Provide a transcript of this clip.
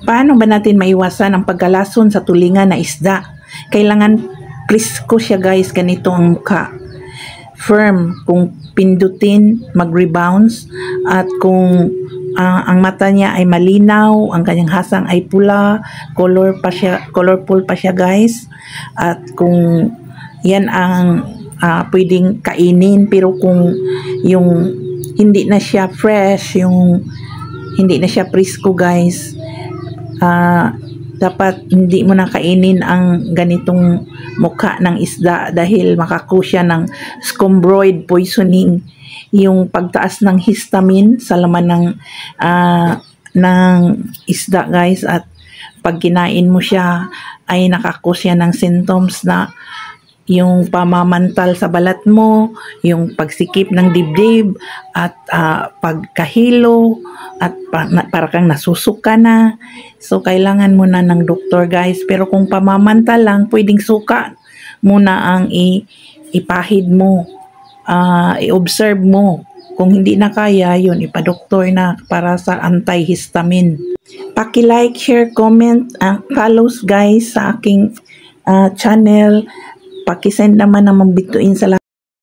Paano ba natin maiwasan ang pagkalason sa tulingan na isda? Kailangan presko siya guys, ganito ang mukha. Firm, kung pindutin, mag-rebounds, at kung ang mata niya ay malinaw, ang kanyang hasang ay pula, colorful pa siya guys, at kung yan ang pwedeng kainin, pero kung yung hindi na siya fresh, yung hindi na siya presko guys, dapat hindi mo na kainin ang ganitong mukha ng isda dahil makakusya ng scombroid poisoning, yung pagtaas ng histamine sa laman ng isda guys, at pag kinain mo siya ay nakakusya ng symptoms na yung pamamantal sa balat mo, yung pagsikip ng dibdib, at pagkahilo, at para kang nasusuka na. So, kailangan mo na ng doktor guys. Pero kung pamamantal lang, pwedeng suka muna ang ipahid mo, i-observe mo. Kung hindi na kaya, yun, ipa-doktor na para sa antihistamine. Paki-like, share, comment, follows guys sa aking channel. Paki-send naman ng mga bituin sa lahat.